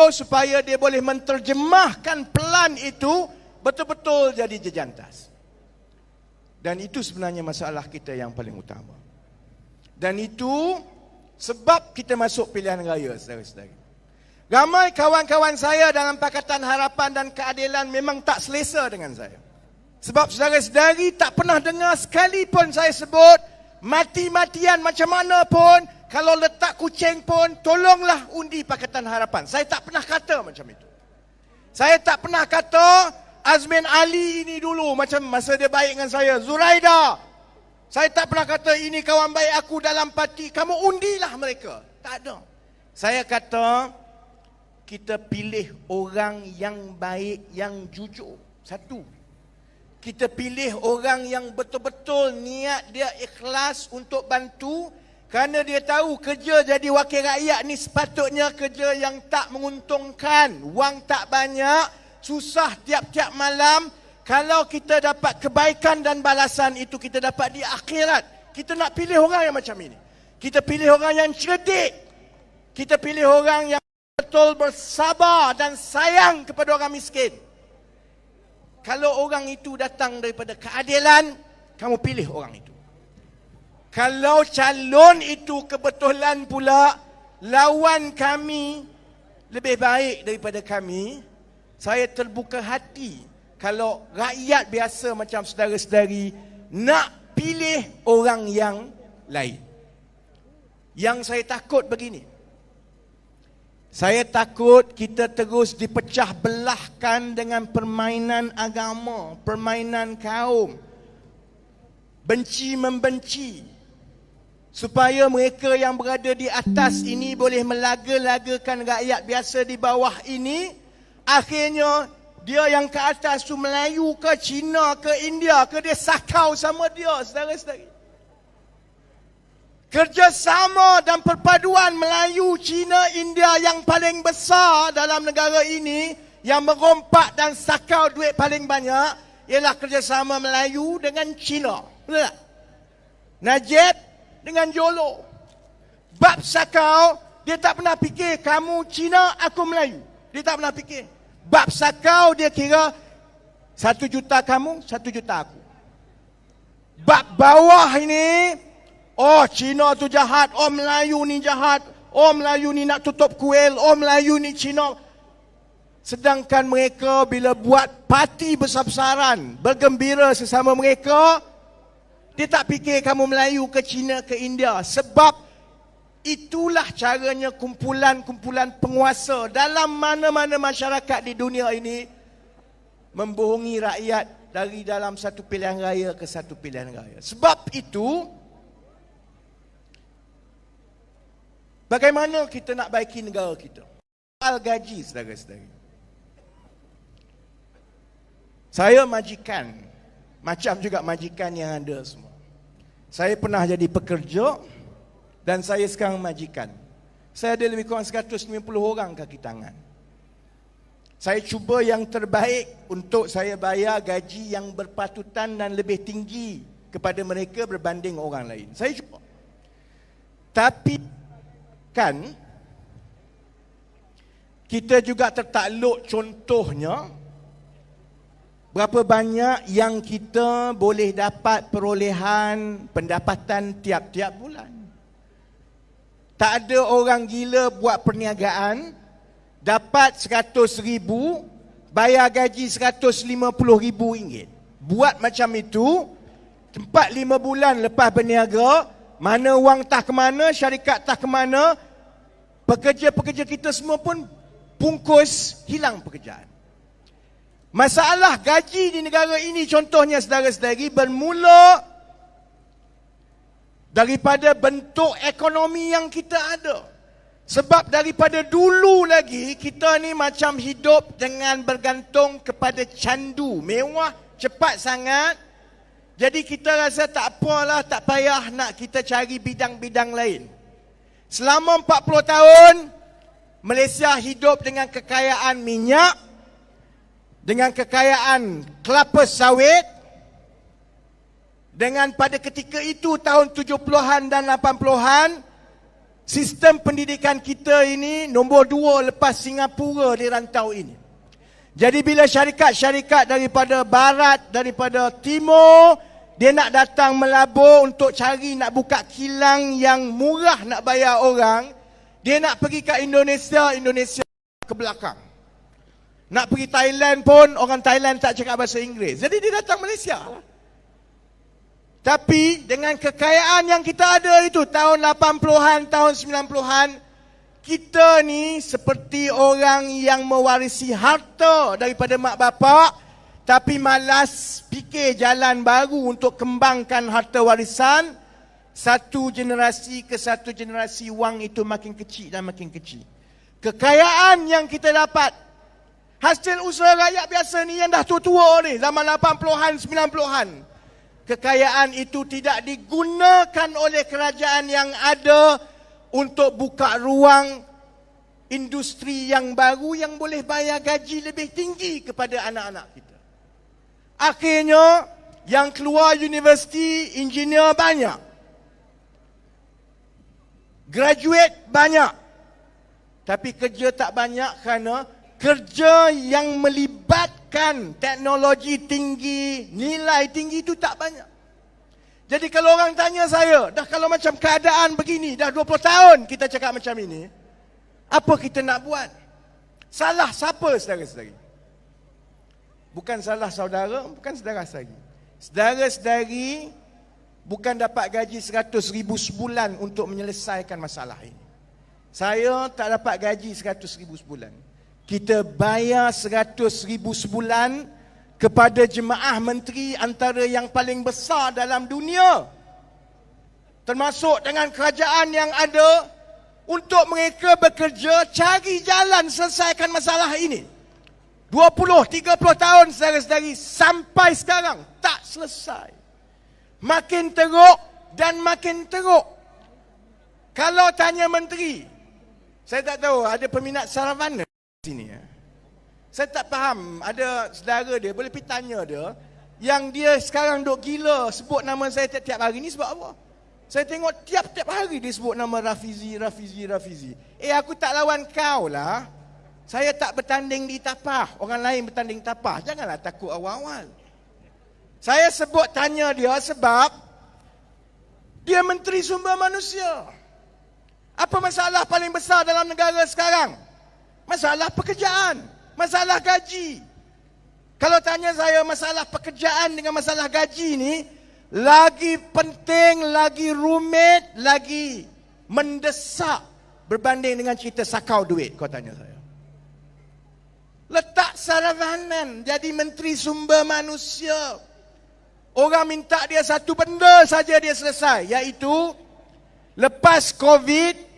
supaya dia boleh menterjemahkan pelan itu betul-betul jadi jejantas. Dan itu sebenarnya masalah kita yang paling utama. Dan itu sebab kita masuk pilihan raya, saudara-saudara. Ramai kawan-kawan saya dalam Pakatan Harapan dan Keadilan memang tak selesa dengan saya. Sebab saudara-saudari tak pernah dengar sekali pun saya sebut mati-matian macam mana pun, kalau letak kucing pun, tolonglah undi Pakatan Harapan. Saya tak pernah kata macam itu. Saya tak pernah kata Azmin Ali ini dulu, macam masa dia baik dengan saya, Zuraida. Saya tak pernah kata ini kawan baik aku dalam parti, kamu undilah mereka. Tak ada. Saya kata, kita pilih orang yang baik, yang jujur. Satu. Kita pilih orang yang betul-betul niat dia ikhlas untuk bantu, kerana dia tahu kerja jadi wakil rakyat ni sepatutnya kerja yang tak menguntungkan. Wang tak banyak, susah tiap-tiap malam. Kalau kita dapat kebaikan dan balasan itu kita dapat di akhirat. Kita nak pilih orang yang macam ini. Kita pilih orang yang cerdik. Kita pilih orang yang betul bersabar dan sayang kepada orang miskin. Kalau orang itu datang daripada keadilan, kamu pilih orang itu. Kalau calon itu kebetulan pula lawan kami lebih baik daripada kami, saya terbuka hati kalau rakyat biasa macam saudara-saudari nak pilih orang yang lain. Yang saya takut begini. Saya takut kita terus dipecah belahkan dengan permainan agama, permainan kaum. Benci-membenci. Supaya mereka yang berada di atas ini boleh melaga-lagakan rakyat biasa di bawah ini. Akhirnya dia yang ke atas tu Melayu ke Cina ke India ke, dia sakau sama dia, saudara-saudari. Kerjasama dan perpaduan Melayu, Cina, India yang paling besar dalam negara ini, yang merompak dan sakau duit paling banyak, ialah kerjasama Melayu dengan Cina. Betul tak? Najib dengan Jolo. Bab sakau, dia tak pernah fikir kamu Cina, aku Melayu. Dia tak pernah fikir. Bab sakau dia kira 1 juta kamu, 1 juta aku. Bab bawah ini, oh Cina tu jahat, oh Melayu ni jahat, oh Melayu ni nak tutup kuil, oh Melayu ni Cina. Sedangkan mereka bila buat parti besar-besaran, bergembira sesama mereka, dia tak fikir kamu Melayu ke Cina ke India. Sebab itulah caranya kumpulan-kumpulan penguasa dalam mana-mana masyarakat di dunia ini membohongi rakyat dari dalam satu pilihan raya ke satu pilihan raya. Sebab itu, bagaimana kita nak baiki negara kita? Soal gaji, saudara-saudari. Saya majikan, macam juga majikan yang ada semua. Saya pernah jadi pekerja dan saya sekarang majikan. Saya ada lebih kurang 150 orang kaki tangan. Saya cuba yang terbaik untuk saya bayar gaji yang berpatutan dan lebih tinggi kepada mereka berbanding orang lain. Saya cuba. Tapi kan kita juga tertakluk contohnya berapa banyak yang kita boleh dapat perolehan pendapatan tiap-tiap bulan. Tak ada orang gila buat perniagaan, dapat 100,000, bayar gaji RM150,000. Buat macam itu, 4-5 bulan lepas berniaga, mana wang tak ke mana, syarikat tak ke mana, pekerja-pekerja kita semua pun pungkus, hilang pekerjaan. Masalah gaji di negara ini contohnya saudara-saudari bermula daripada bentuk ekonomi yang kita ada. Sebab daripada dulu lagi kita ni macam hidup dengan bergantung kepada candu, mewah, cepat sangat. Jadi kita rasa tak apalah, tak payah nak kita cari bidang-bidang lain. Selama 40 tahun Malaysia hidup dengan kekayaan minyak, dengan kekayaan kelapa sawit, dengan pada ketika itu tahun 70-an dan 80-an Sistem pendidikan kita ini nombor 2 lepas Singapura di rantau ini. Jadi bila syarikat-syarikat daripada barat, daripada timur, dia nak datang melabur untuk cari nak buka kilang yang murah nak bayar orang, dia nak pergi ke Indonesia, Indonesia ke belakang. Nak pergi Thailand pun, orang Thailand tak cakap bahasa Inggeris. Jadi dia datang Malaysia. Tapi dengan kekayaan yang kita ada itu, tahun 80-an, tahun 90-an, kita ni seperti orang yang mewarisi harta daripada mak bapak, tapi malas fikir jalan baru untuk kembangkan harta warisan. Satu generasi ke satu generasi, wang itu makin kecil dan makin kecil. Kekayaan yang kita dapat, hasil usaha rakyat biasa ni yang dah tua-tua ni, zaman 80-an, 90-an. Kekayaan itu tidak digunakan oleh kerajaan yang ada untuk buka ruang industri yang baru yang boleh bayar gaji lebih tinggi kepada anak-anak kita. Akhirnya, yang keluar universiti, engineer banyak. Graduate banyak. Tapi kerja tak banyak kerana kerja yang melibatkan teknologi tinggi, nilai tinggi itu tak banyak. Jadi kalau orang tanya saya, dah kalau macam keadaan begini, dah 20 tahun kita cakap macam ini, apa kita nak buat? Salah siapa, saudara-saudari? Bukan salah saudara, bukan saudara saudari. Saudara-saudari bukan dapat gaji 100,000 sebulan untuk menyelesaikan masalah ini. Saya tak dapat gaji 100,000 sebulan. Kita bayar 100,000 sebulan kepada jemaah menteri antara yang paling besar dalam dunia. Termasuk dengan kerajaan yang ada untuk mereka bekerja cari jalan selesaikan masalah ini. 20-30 tahun saudara-saudari sampai sekarang tak selesai. Makin teruk dan makin teruk. Kalau tanya menteri, saya tak tahu ada peminat Saravana sini. Saya tak faham, ada saudara dia, boleh pergi tanya dia, yang dia sekarang duk gila sebut nama saya tiap-tiap hari ni sebab apa? Saya tengok tiap-tiap hari dia sebut nama Rafizi. Aku tak lawan kau lah. Saya tak bertanding di tapah, orang lain bertanding tapah. Janganlah takut awal-awal. Saya sebut tanya dia sebab dia Menteri Sumber Manusia. Apa masalah paling besar dalam negara sekarang? Masalah pekerjaan, masalah gaji. Kalau tanya saya, masalah pekerjaan dengan masalah gaji ni lagi penting, lagi rumit, lagi mendesak berbanding dengan cerita sakau duit, kau tanya saya. Letak Saravanan jadi Menteri Sumber Manusia. Orang minta dia satu benda saja dia selesai, iaitu lepas COVID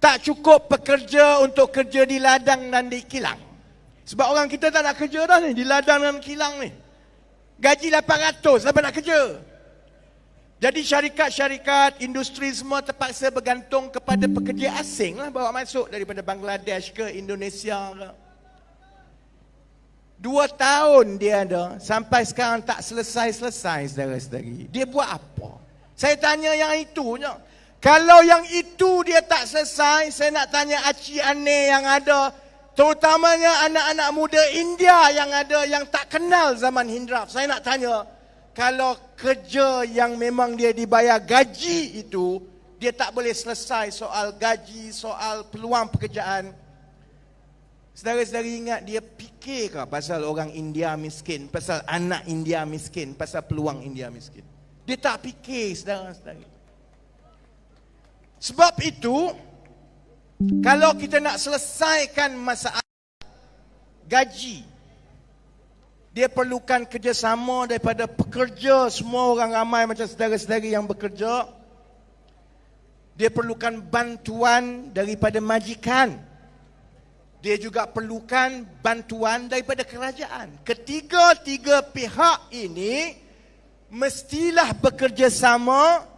tak cukup pekerja untuk kerja di ladang dan di kilang. Sebab orang kita tak nak kerja dah ni, di ladang dan kilang ni. Gaji 800, siapa nak kerja? Jadi syarikat-syarikat, industri semua terpaksa bergantung kepada pekerja asing lah, bawa masuk daripada Bangladesh ke Indonesia ke. 2 tahun dia ada, sampai sekarang tak selesai-selesai, saudara-saudari. Dia buat apa? Saya tanya yang itunya. Kalau yang itu dia tak selesai, saya nak tanya Acik Ane yang ada, terutamanya anak-anak muda India yang ada, yang tak kenal zaman Hindraf. Saya nak tanya, kalau kerja yang memang dia dibayar gaji itu, dia tak boleh selesai soal gaji, soal peluang pekerjaan. Saudara-saudari ingat dia fikir ke pasal orang India miskin, pasal anak India miskin, pasal peluang India miskin? Dia tak fikir, saudara-saudari. Sebab itu, kalau kita nak selesaikan masalah gaji, dia perlukan kerjasama daripada pekerja, semua orang ramai macam saudara-saudari yang bekerja. Dia perlukan bantuan daripada majikan. Dia juga perlukan bantuan daripada kerajaan. Ketiga-tiga pihak ini mestilah bekerjasama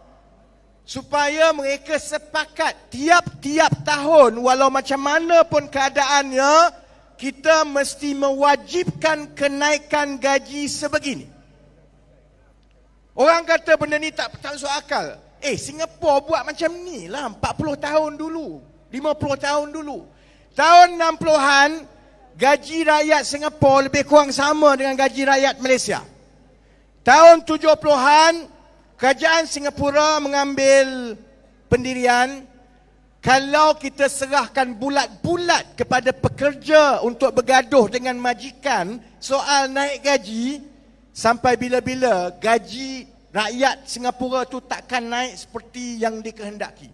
supaya mereka sepakat tiap-tiap tahun, walau macam mana pun keadaannya, kita mesti mewajibkan kenaikan gaji sebegini. Orang kata benda ni tak masuk akal. Singapura buat macam ni lah 40 tahun dulu, 50 tahun dulu. Tahun 60-an, gaji rakyat Singapura lebih kurang sama dengan gaji rakyat Malaysia. Tahun 70-an, kerajaan Singapura mengambil pendirian, kalau kita serahkan bulat-bulat kepada pekerja untuk bergaduh dengan majikan soal naik gaji, sampai bila-bila gaji rakyat Singapura tu takkan naik seperti yang dikehendaki.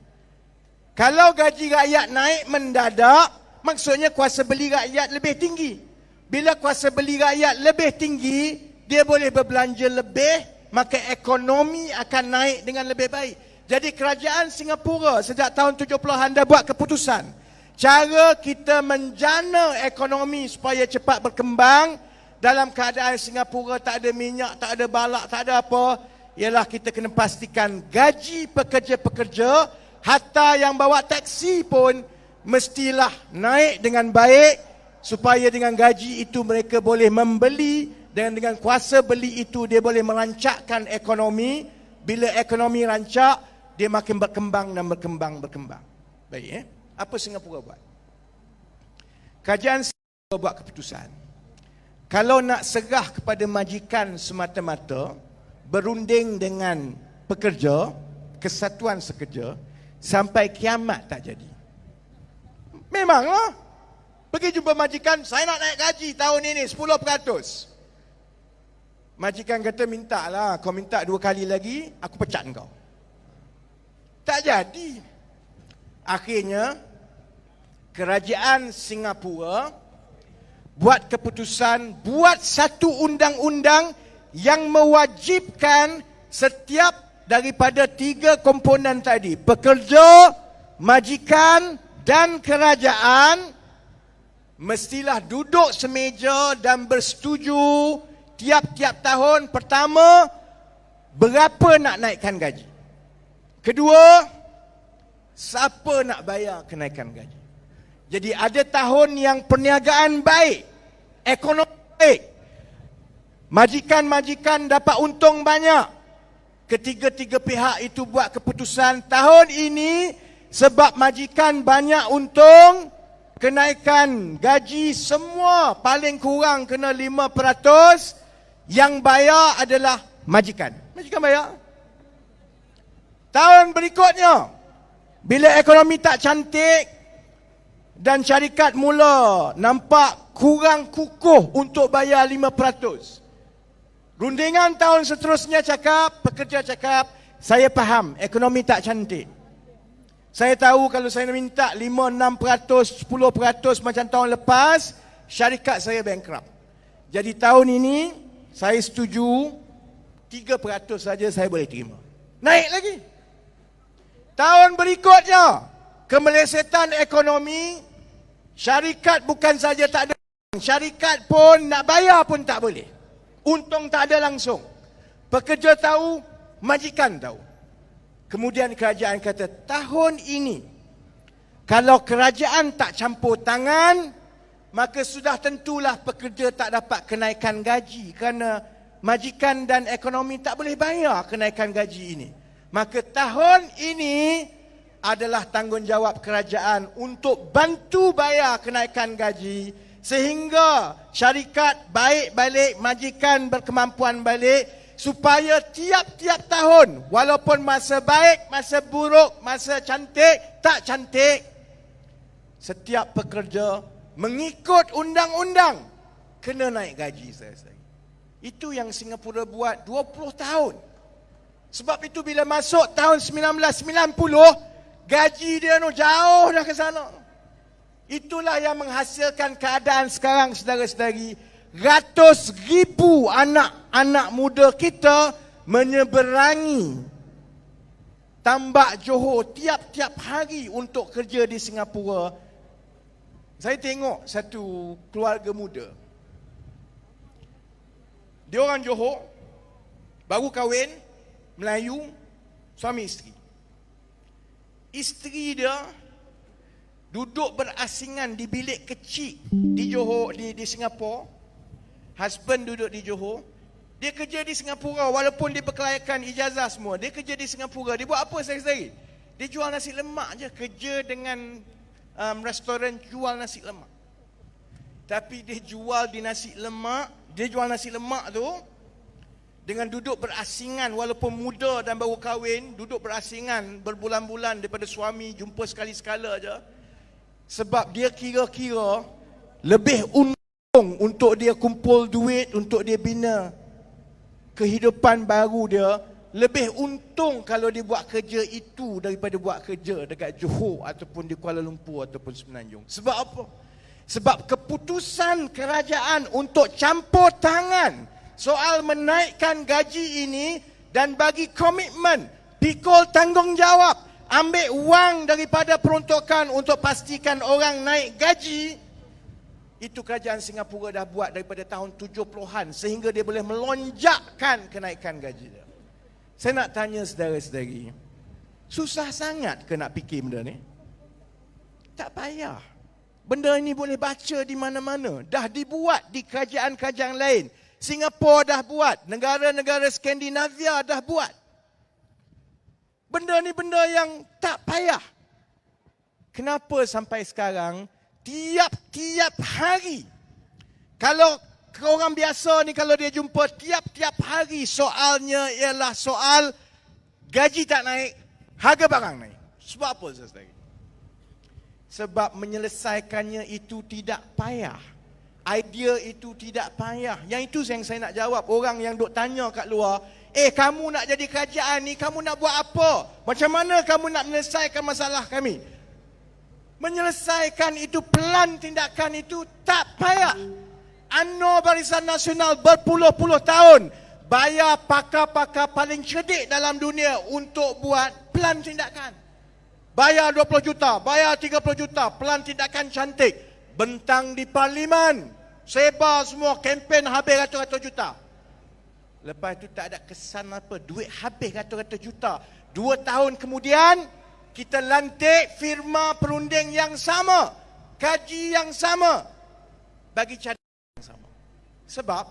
Kalau gaji rakyat naik mendadak, maksudnya kuasa beli rakyat lebih tinggi. Bila kuasa beli rakyat lebih tinggi, dia boleh berbelanja lebih, maka ekonomi akan naik dengan lebih baik. Jadi kerajaan Singapura sejak tahun 70-an dah buat keputusan. Cara kita menjana ekonomi supaya cepat berkembang, dalam keadaan Singapura tak ada minyak, tak ada balak, tak ada apa, ialah kita kena pastikan gaji pekerja-pekerja, hatta yang bawa taksi pun mestilah naik dengan baik, supaya dengan gaji itu mereka boleh membeli, dan dengan kuasa beli itu dia boleh merancakkan ekonomi. Bila ekonomi rancak, dia makin berkembang dan berkembang. Baik, apa Singapura buat? Kerajaan Singapura buat keputusan. Kalau nak serah kepada majikan semata-mata, berunding dengan pekerja, kesatuan sekerja, sampai kiamat tak jadi. Memanglah. Pergi jumpa majikan, saya nak naik gaji tahun ini 10%. Majikan kata, minta lah, kau minta 2 kali lagi, aku pecat kau. Tak jadi. Akhirnya, kerajaan Singapura buat keputusan, buat satu undang-undang yang mewajibkan setiap daripada 3 komponen tadi, pekerja, majikan dan kerajaan, mestilah duduk semeja dan bersetuju tiap-tiap tahun. Pertama, berapa nak naikkan gaji. Kedua, siapa nak bayar kenaikan gaji. Jadi ada tahun yang perniagaan baik, ekonomi baik, majikan-majikan dapat untung banyak. Ketiga-tiga pihak itu buat keputusan, tahun ini sebab majikan banyak untung, kenaikan gaji semua paling kurang kena 5%, yang bayar adalah majikan. Majikan bayar. Tahun berikutnya, bila ekonomi tak cantik dan syarikat mula nampak kurang kukuh untuk bayar 5%. Rundingan tahun seterusnya cakap, pekerja cakap, saya faham ekonomi tak cantik. Saya tahu kalau saya minta 5-6%, 10% macam tahun lepas, syarikat saya bankrupt. Jadi tahun ini, saya setuju, 3% saja saya boleh terima. Naik lagi. Tahun berikutnya, kemelesetan ekonomi, syarikat bukan saja tak ada, syarikat pun nak bayar pun tak boleh. Untung tak ada langsung. Pekerja tahu, majikan tahu. Kemudian kerajaan kata, tahun ini, kalau kerajaan tak campur tangan, maka sudah tentulah pekerja tak dapat kenaikan gaji, kerana majikan dan ekonomi tak boleh bayar kenaikan gaji ini. Maka tahun ini adalah tanggungjawab kerajaan untuk bantu bayar kenaikan gaji, sehingga syarikat baik balik, majikan berkemampuan balik, supaya tiap-tiap tahun, walaupun masa baik, masa buruk, masa cantik, tak cantik, setiap pekerja mengikut undang-undang kena naik gaji selesai. Itu yang Singapura buat 20 tahun. Sebab itu bila masuk tahun 1990, gaji dia jauh dah ke sana. Itulah yang menghasilkan keadaan sekarang, saudara-saudari. Ratus ribu anak-anak muda kita menyeberangi tambak Johor tiap-tiap hari untuk kerja di Singapura. Saya tengok satu keluarga muda. Dia orang Johor, baru kahwin, Melayu, suami isteri. Isteri dia duduk berasingan di bilik kecil di Johor, di Singapura. Husband duduk di Johor. Dia kerja di Singapura walaupun dia berkelayakan ijazah semua. Dia kerja di Singapura. Dia buat apa sehari-hari? Dia jual nasi lemak je. Kerja dengan restoran jual nasi lemak. Tapi dia jual di nasi lemak. Dia jual nasi lemak tu dengan duduk berasingan walaupun muda dan baru kahwin. Duduk berasingan berbulan-bulan daripada suami. Jumpa sekali-sekala je. Sebab dia kira-kira lebih untung untuk dia kumpul duit, untuk dia bina kehidupan baru dia. Lebih untung kalau dia buat kerja itu daripada buat kerja dekat Johor ataupun di Kuala Lumpur ataupun Semenanjung. Sebab apa? Sebab keputusan kerajaan untuk campur tangan soal menaikkan gaji ini dan bagi komitmen, pikul tanggungjawab, ambil wang daripada peruntukan untuk pastikan orang naik gaji. Itu kerajaan Singapura dah buat daripada tahun 70-an sehingga dia boleh melonjakkan kenaikan gaji dia. Saya nak tanya saudara-saudari, susah sangat ke nak fikir benda ni? Tak payah. Benda ini boleh baca di mana-mana. Dah dibuat di kerajaan-kerajaan lain. Singapura dah buat, negara-negara Skandinavia dah buat. Benda ni benda yang tak payah. Kenapa sampai sekarang tiap-tiap hari, kalau orang biasa ni kalau dia jumpa tiap-tiap hari soalnya ialah soal gaji tak naik, harga barang naik. Sebab apa saudara? Sebab menyelesaikannya itu tidak payah. Idea itu tidak payah. Yang itu yang saya nak jawab. Orang yang duk tanya kat luar, kamu nak jadi kerajaan ni, kamu nak buat apa? Macam mana kamu nak menyelesaikan masalah kami? Menyelesaikan itu, pelan tindakan itu tak payah. UMNO Barisan Nasional berpuluh-puluh tahun bayar pakar-pakar paling cerdik dalam dunia untuk buat pelan tindakan. Bayar 20 juta, bayar 30 juta, pelan tindakan cantik. Bentang di parlimen, sebar semua, kempen habis ratus-ratus juta. Lepas itu tak ada kesan apa, duit habis ratus-ratus juta. 2 tahun kemudian, kita lantik firma perunding yang sama, gaji yang sama, bagi cadangan yang sama. Sebab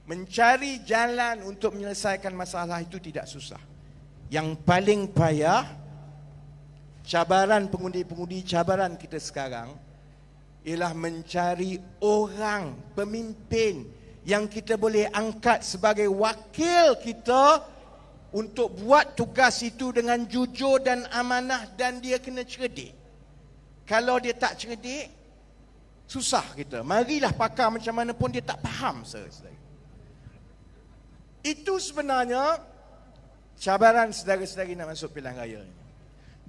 mencari jalan untuk menyelesaikan masalah itu tidak susah. Yang paling payah, cabaran pengundi-pengundi, cabaran kita sekarang ialah mencari orang, pemimpin yang kita boleh angkat sebagai wakil kita untuk buat tugas itu dengan jujur dan amanah, dan dia kena cerdik. Kalau dia tak cerdik, susah kita. Marilah pakar macam mana pun dia tak faham. Saudara-saudara, itu sebenarnya cabaran saudara-saudari nak masuk pilihan raya.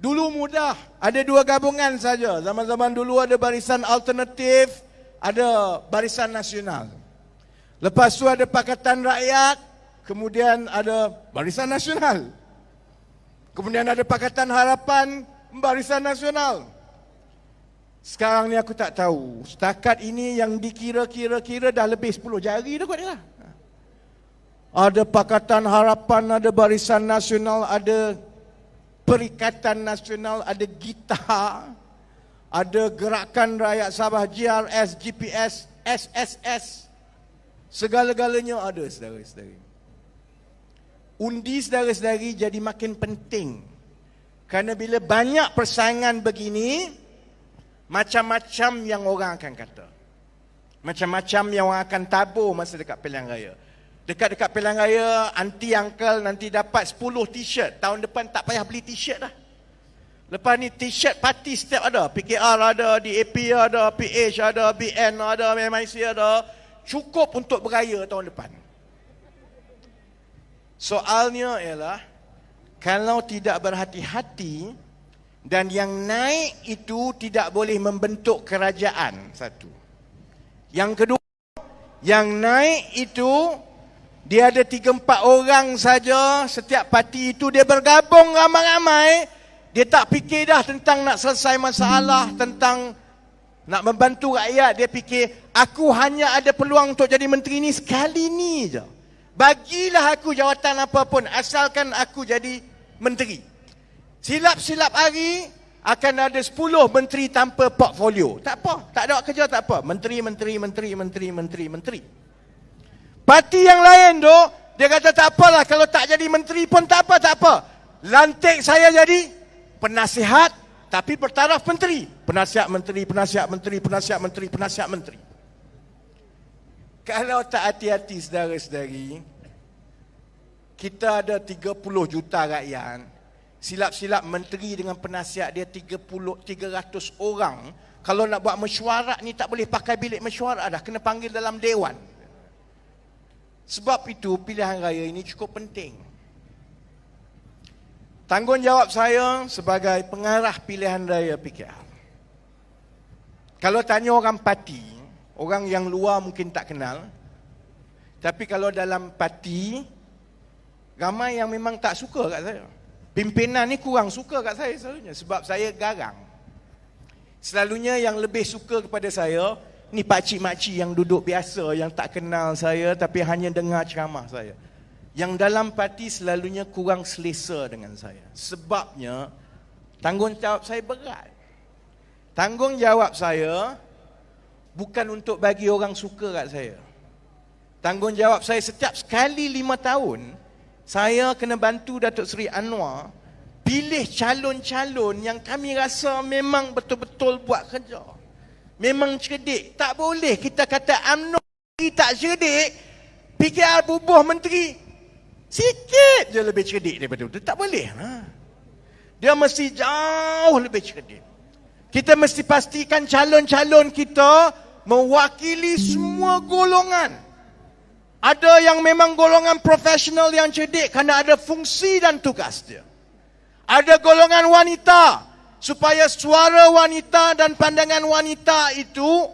Dulu mudah, ada 2 gabungan saja. Zaman-zaman dulu ada Barisan Alternatif, ada Barisan Nasional. Lepas tu ada Pakatan Rakyat, kemudian ada Barisan Nasional. Kemudian ada Pakatan Harapan, Barisan Nasional. Sekarang ni aku tak tahu. Setakat ini yang dikira-kira dah lebih 10 jari dah kot dia. Ada Pakatan Harapan, ada Barisan Nasional, ada Perikatan Nasional, ada GITA, ada Gerakan Rakyat Sabah, GRS, GPS, SSS. Segala-galanya ada, saudara-saudari. Undi saudara-saudari jadi makin penting. Kerana bila banyak persaingan begini, macam-macam yang orang akan kata. Macam-macam yang orang akan tabur masa dekat pilihan raya. Dekat-dekat pilihan raya, aunty uncle nanti dapat 10 t-shirt. Tahun depan tak payah beli t-shirt dah. Lepas ni t-shirt parti setiap ada. PKR ada, DAP ada, PH ada, BN ada, MIC ada. Cukup untuk beraya tahun depan. Soalnya ialah, kalau tidak berhati-hati dan yang naik itu tidak boleh membentuk kerajaan, satu. Yang kedua, yang naik itu dia ada 3-4 orang saja, setiap parti itu dia bergabung ramai-ramai. Dia tak fikir dah tentang nak selesai masalah, tentang nak membantu rakyat. Dia fikir, aku hanya ada peluang untuk jadi menteri ni sekali ni je. Bagilah aku jawatan apa pun, asalkan aku jadi menteri. Silap-silap hari akan ada 10 menteri tanpa portfolio. Tak apa, tak ada kerja tak apa. Menteri. Parti yang lain tu, dia kata tak apalah, kalau tak jadi menteri pun tak apa, tak apa. Lantik saya jadi penasihat, tapi bertaraf menteri. Penasihat menteri, penasihat menteri, penasihat menteri, penasihat menteri. Kalau tak hati-hati saudara-saudari, kita ada 30 juta rakyat, silap-silap menteri dengan penasihat dia 300 orang. Kalau nak buat mesyuarat ni tak boleh pakai bilik mesyuarat dah, kena panggil dalam dewan. Sebab itu pilihan raya ini cukup penting. Tanggungjawab saya sebagai pengarah pilihan raya PKR. Kalau tanya orang parti, orang yang luar mungkin tak kenal. Tapi kalau dalam parti, ramai yang memang tak suka kat saya. Pimpinan ni kurang suka kat saya selalunya, sebab saya garang. Selalunya yang lebih suka kepada saya, ni pakcik-makcik yang duduk biasa, yang tak kenal saya tapi hanya dengar ceramah saya. Yang dalam parti selalunya kurang selesa dengan saya. Sebabnya, tanggungjawab saya berat. Tanggungjawab saya bukan untuk bagi orang suka kat saya. Tanggungjawab saya setiap sekali 5 tahun, saya kena bantu Datuk Seri Anwar pilih calon-calon yang kami rasa memang betul-betul buat kerja. Memang cerdik. Tak boleh kita kata UMNO tak cerdik, PKR bubuh menteri sikit je lebih cerdik daripada itu. Tak boleh. Dia mesti jauh lebih cerdik. Kita mesti pastikan calon-calon kita mewakili semua golongan. Ada yang memang golongan profesional yang cerdik kerana ada fungsi dan tugas dia. Ada golongan wanita, supaya suara wanita dan pandangan wanita itu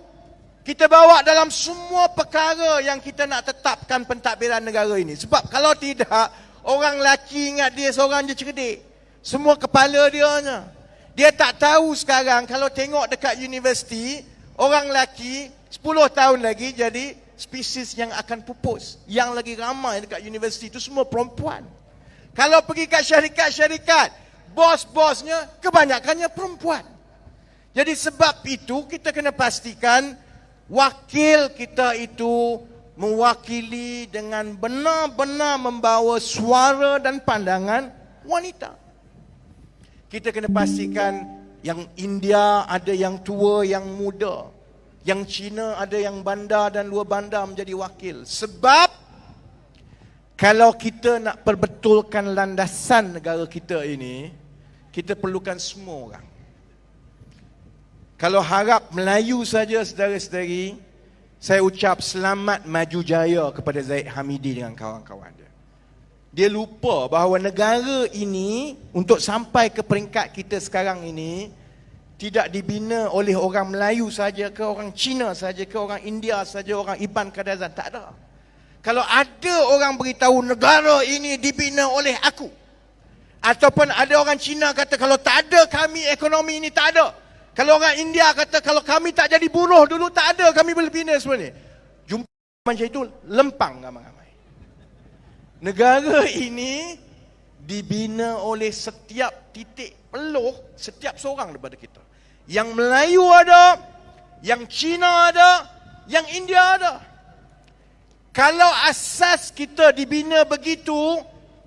kita bawa dalam semua perkara yang kita nak tetapkan pentadbiran negara ini. Sebab kalau tidak, orang lelaki ingat dia seorang je cerdik. Semua kepala dia je. Dia tak tahu sekarang kalau tengok dekat universiti, orang lelaki 10 tahun lagi jadi spesies yang akan pupus. Yang lagi ramai dekat universiti itu semua perempuan. Kalau pergi kat syarikat-syarikat, bos-bosnya kebanyakannya perempuan. Jadi sebab itu kita kena pastikan wakil kita itu mewakili dengan benar-benar membawa suara dan pandangan wanita. Kita kena pastikan yang India ada yang tua, yang muda. Yang Cina ada yang bandar dan luar bandar menjadi wakil. Sebab kalau kita nak perbetulkan landasan negara kita ini, kita perlukan semua orang. Kalau harap Melayu saja saudara-saudari, saya ucap selamat maju jaya kepada Zahid Hamidi dengan kawan-kawan dia. Dia lupa bahawa negara ini untuk sampai ke peringkat kita sekarang ini tidak dibina oleh orang Melayu saja ke, orang Cina saja ke, orang India saja, orang Iban Kadazan. Tak ada. Kalau ada orang beritahu negara ini dibina oleh aku, ataupun ada orang Cina kata kalau tak ada kami ekonomi ini tak ada. Kalau orang India kata kalau kami tak jadi buruh dulu tak ada kami boleh bina semua ni. Jumpa macam itu lempang ramai-ramai. Negara ini dibina oleh setiap titik peluh setiap seorang daripada kita. Yang Melayu ada, yang Cina ada, yang India ada. Kalau asas kita dibina begitu,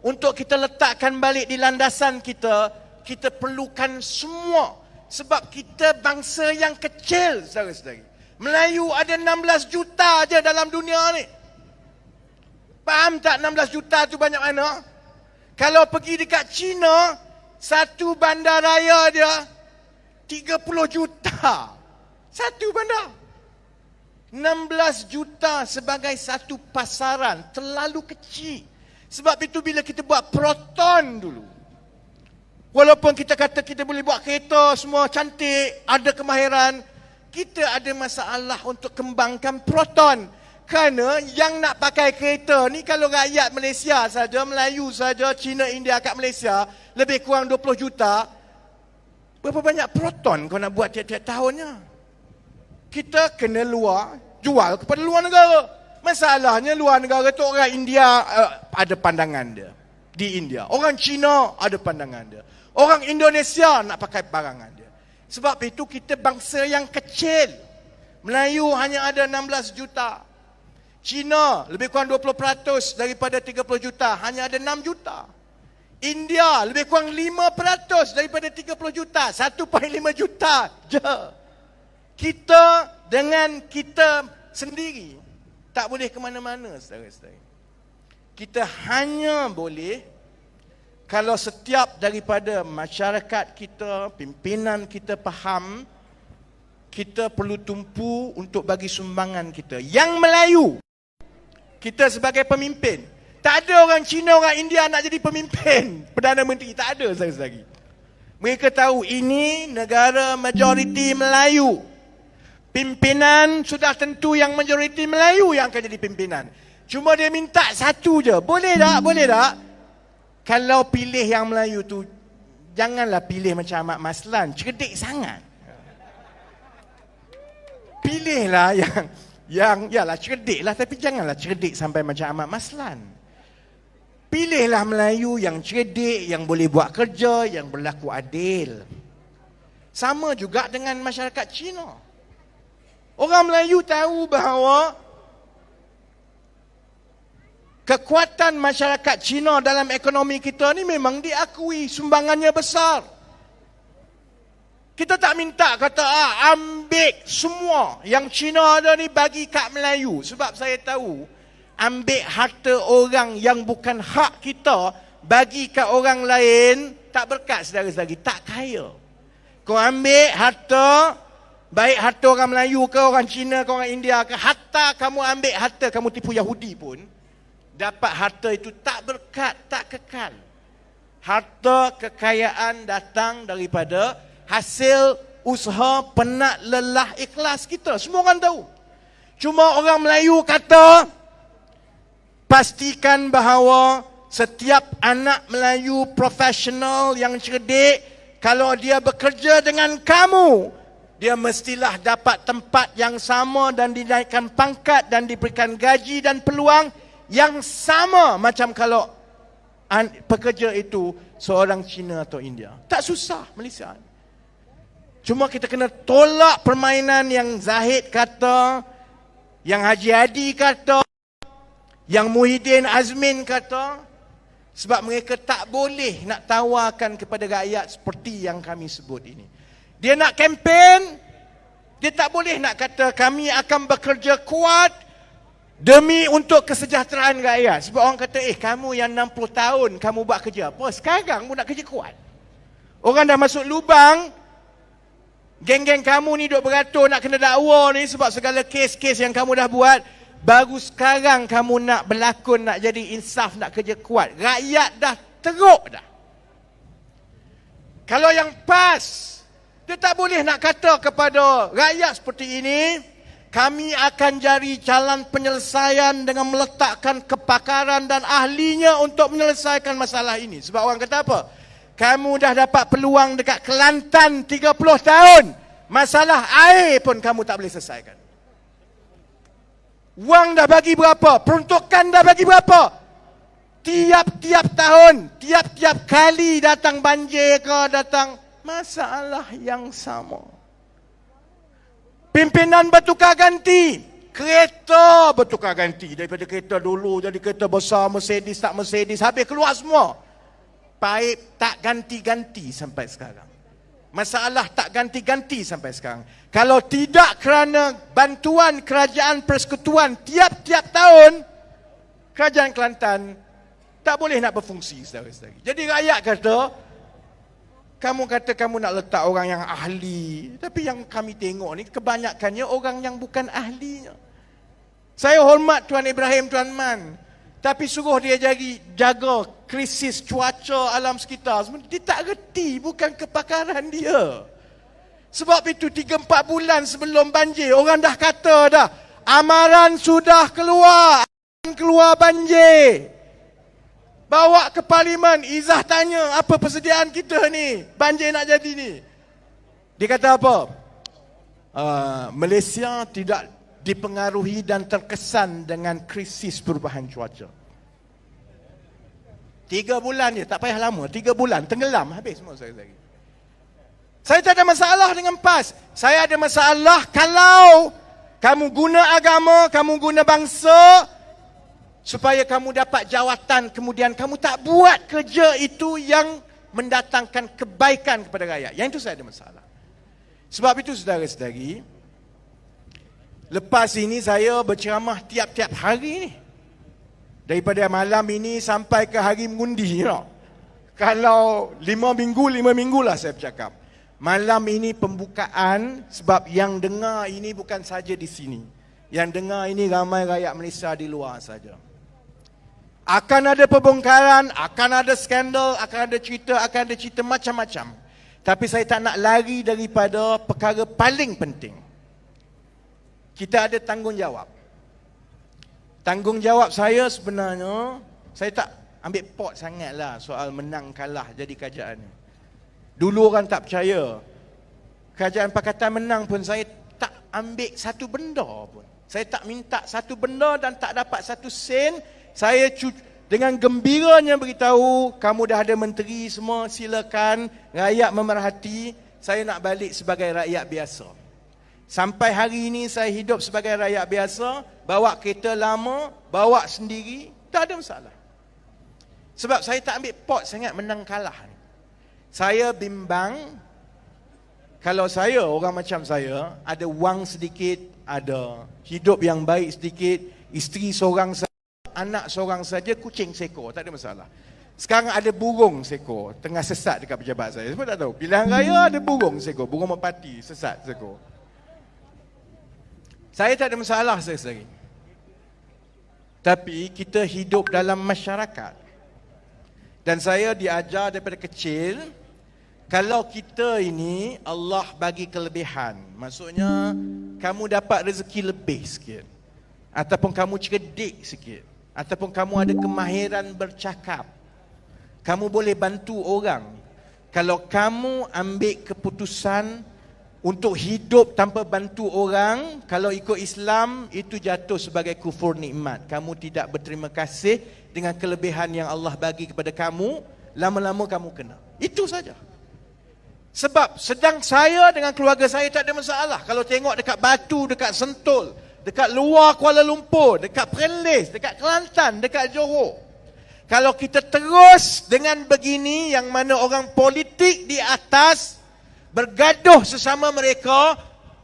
untuk kita letakkan balik di landasan kita, kita perlukan semua. Sebab kita bangsa yang kecil, saudara-saudari. Melayu ada 16 juta je dalam dunia ni. Faham tak 16 juta tu banyak mana? Kalau pergi dekat China, satu bandaraya dia 30 juta. Satu bandar. 16 juta sebagai satu pasaran terlalu kecil. Sebab itu bila kita buat proton dulu, walaupun kita kata kita boleh buat kereta semua cantik, ada kemahiran, kita ada masalah untuk kembangkan proton. Kerana yang nak pakai kereta ni kalau rakyat Malaysia saja, Melayu saja, Cina, India kat Malaysia lebih kurang 20 juta. Berapa banyak proton kau nak buat tiap-tiap tahunnya? Kita kena luar, jual kepada luar negara. Masalahnya luar negara tu orang India ada pandangan dia di India. Orang Cina ada pandangan dia. Orang Indonesia nak pakai barangan dia. Sebab itu kita bangsa yang kecil. Melayu hanya ada 16 juta. China lebih kurang 20% daripada 30 juta, hanya ada 6 juta. India lebih kurang 5% daripada 30 juta, 1.5 juta je. Kita dengan kita sendiri tak boleh ke mana-mana, saudara-saudara. Kita hanya boleh kalau setiap daripada masyarakat kita, pimpinan kita faham, kita perlu tumpu untuk bagi sumbangan kita. Yang Melayu, kita sebagai pemimpin. Tak ada orang Cina, orang India nak jadi pemimpin Perdana Menteri. Tak ada, saudara-saudari. Mereka tahu ini negara majoriti Melayu. Pimpinan sudah tentu yang majoriti Melayu yang akan jadi pimpinan. Cuma dia minta satu je. Boleh tak? Boleh tak? Kalau pilih yang Melayu tu, janganlah pilih macam Ahmad Maslan. Cerdik sangat. Pilihlah yang yalah cerdik lah, tapi janganlah cerdik sampai macam Ahmad Maslan. Pilihlah Melayu yang cerdik, yang boleh buat kerja, yang berlaku adil. Sama juga dengan masyarakat Cina. Orang Melayu tahu bahawa kekuatan masyarakat Cina dalam ekonomi kita ni memang diakui, sumbangannya besar. Kita tak minta kata ambil semua yang Cina ada ni bagi kat Melayu. Sebab saya tahu ambil harta orang yang bukan hak kita bagi kat orang lain tak berkat, saudara-saudari, tak kaya. Kau ambil harta, baik harta orang Melayu ke, orang Cina ke, orang India ke, hatta kamu ambil harta, kamu tipu Yahudi pun, dapat harta itu tak berkat, tak kekal. Harta kekayaan datang daripada hasil usaha penat lelah ikhlas kita. Semua orang tahu. Cuma orang Melayu kata, pastikan bahawa setiap anak Melayu profesional yang cerdik, kalau dia bekerja dengan kamu, dia mestilah dapat tempat yang sama dan dinaikkan pangkat dan diberikan gaji dan peluang yang sama macam kalau pekerja itu seorang Cina atau India. Tak susah Malaysia. Cuma kita kena tolak permainan yang Zahid kata, yang Haji Hadi kata, yang Muhyiddin Azmin kata. Sebab mereka tak boleh nak tawarkan kepada rakyat seperti yang kami sebut ini. Dia nak kempen, dia tak boleh nak kata kami akan bekerja kuat demi untuk kesejahteraan rakyat. Sebab orang kata, kamu yang 60 tahun kamu buat kerja apa? Sekarang pun nak kerja kuat. Orang dah masuk lubang, geng-geng kamu ni duk beratur nak kena dakwa ni sebab segala kes-kes yang kamu dah buat. Baru sekarang kamu nak berlakon, nak jadi insaf, nak kerja kuat. Rakyat dah teruk dah. Kalau yang PAS, dia tak boleh nak kata kepada rakyat seperti ini, kami akan cari jalan penyelesaian dengan meletakkan kepakaran dan ahlinya untuk menyelesaikan masalah ini. Sebab orang kata apa? Kamu dah dapat peluang dekat Kelantan 30 tahun. Masalah air pun kamu tak boleh selesaikan. Wang dah bagi berapa? Peruntukan dah bagi berapa? Tiap-tiap tahun, tiap-tiap kali datang banjir ke, datang masalah yang sama. Pimpinan bertukar ganti, kereta bertukar ganti. Daripada kereta dulu jadi kereta besar, Mercedes tak Mercedes, habis keluar semua. Paip tak ganti-ganti sampai sekarang. Masalah tak ganti-ganti sampai sekarang. Kalau tidak kerana bantuan kerajaan persekutuan tiap-tiap tahun, kerajaan Kelantan tak boleh nak berfungsi, saudara-saudari. Jadi rakyat kata, kamu kata kamu nak letak orang yang ahli, tapi yang kami tengok ni kebanyakannya orang yang bukan ahlinya. Saya hormat Tuan Ibrahim Tuan Man, tapi suruh dia jaga krisis cuaca alam sekitar. Dia tak reti, bukan kepakaran dia. Sebab itu 3-4 bulan sebelum banjir, orang dah kata dah, amaran sudah keluar, akan keluar banjir. Bawa ke parlimen, Izzah tanya, apa persediaan kita ni? Banjir nak jadi ni. Dia kata apa? Malaysia tidak dipengaruhi dan terkesan dengan krisis perubahan cuaca. 3 bulan je, tak payah lama. 3 bulan, tenggelam, habis semua saudara-saudari. Saya tak ada masalah dengan PAS. Saya ada masalah kalau Kamu guna agama, kamu guna bangsa supaya kamu dapat jawatan, kemudian kamu tak buat kerja itu yang mendatangkan kebaikan kepada rakyat. Yang itu saya ada masalah. Sebab itu saudara-saudari, lepas ini saya berceramah tiap-tiap hari ni. Daripada malam ini sampai ke hari mengundi. Kalau 5 minggu lah saya bercakap. Malam ini pembukaan, sebab yang dengar ini bukan saja di sini. Yang dengar ini ramai rakyat Malaysia di luar saja. Akan ada pembongkaran, akan ada skandal, akan ada cerita macam-macam. Tapi saya tak nak lari daripada perkara paling penting. Kita ada tanggungjawab. Tanggungjawab saya sebenarnya, saya tak ambil pot sangatlah soal menang kalah jadi kerajaan ni. Dulu orang tak percaya. Kerajaan Pakatan menang pun saya tak ambil satu benda pun. Saya tak minta satu benda dan tak dapat satu sen. Saya dengan gembiranya beritahu, kamu dah ada menteri semua, silakan, rakyat memerhati. Saya nak balik sebagai rakyat biasa. Sampai hari ini saya hidup sebagai rakyat biasa, bawa kereta lama, bawa sendiri, tak ada masalah. Sebab saya tak ambil pot sangat menang kalah ni. Saya bimbang, kalau saya, orang macam saya, ada wang sedikit, ada hidup yang baik sedikit, isteri seorang saja, anak seorang saja, kucing seekor, tak ada masalah. Sekarang ada burung seekor, tengah sesat dekat pejabat saya. Saya tak tahu, pilihan raya ada burung seekor, burung merpati, sesat seekor. Saya tak ada masalah sekali. Tapi kita hidup dalam masyarakat. Dan saya diajar daripada kecil, kalau kita ini Allah bagi kelebihan, maksudnya kamu dapat rezeki lebih sikit, ataupun kamu cerdik sikit, ataupun kamu ada kemahiran bercakap, kamu boleh bantu orang. Kalau kamu ambil keputusan untuk hidup tanpa bantu orang, kalau ikut Islam, itu jatuh sebagai kufur nikmat. Kamu tidak berterima kasih dengan kelebihan yang Allah bagi kepada kamu, lama-lama kamu kena. Itu saja. Sebab sedang saya dengan keluarga saya tak ada masalah. Kalau tengok dekat Batu, dekat Sentul, dekat luar Kuala Lumpur, dekat Perlis, dekat Kelantan, dekat Johor. Kalau kita terus dengan begini, yang mana orang politik di atas bergaduh sesama mereka,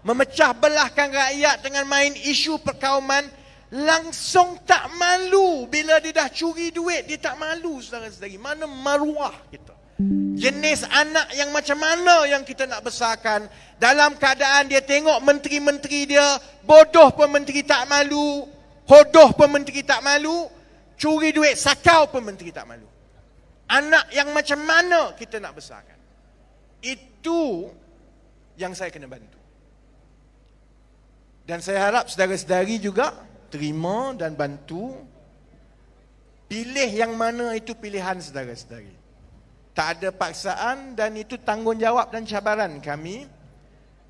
memecah belahkan rakyat dengan main isu perkauman, langsung tak malu. Bila dia dah curi duit, dia tak malu, saudara-saudari. Mana maruah kita? Jenis anak yang macam mana yang kita nak besarkan? Dalam keadaan dia tengok menteri-menteri dia, bodoh pun menteri tak malu, hodoh pun menteri tak malu, curi duit sakau pun menteri tak malu. Anak yang macam mana kita nak besarkan? Itu yang saya kena bantu. Dan saya harap saudara-saudari juga terima dan bantu. Pilih yang mana itu pilihan saudara-saudari. Tak ada paksaan dan itu tanggungjawab dan cabaran kami.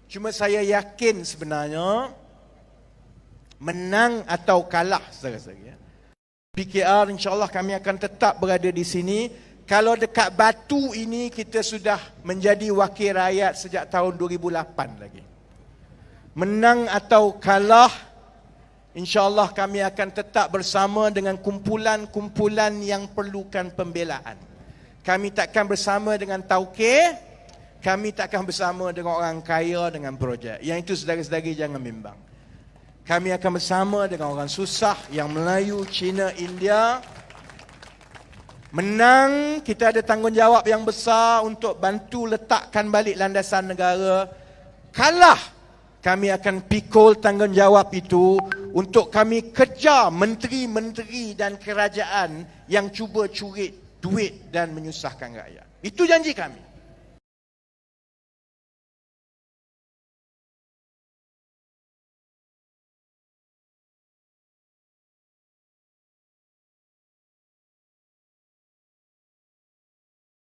Cuma saya yakin sebenarnya menang atau kalah saudara-saudari. PKR insya-Allah kami akan tetap berada di sini. Kalau dekat Batu ini kita sudah menjadi wakil rakyat sejak tahun 2008 lagi. Menang atau kalah, insya-Allah kami akan tetap bersama dengan kumpulan-kumpulan yang perlukan pembelaan. Kami takkan bersama dengan tauke, kami takkan bersama dengan orang kaya dengan projek. Yang itu saudara-saudari jangan bimbang. Kami akan bersama dengan orang susah yang Melayu, Cina, India. Menang, kita ada tanggungjawab yang besar untuk bantu letakkan balik landasan negara. Kalah, kami akan pikul tanggungjawab itu untuk kami kejar menteri-menteri dan kerajaan yang cuba curi duit dan menyusahkan rakyat. Itu janji kami.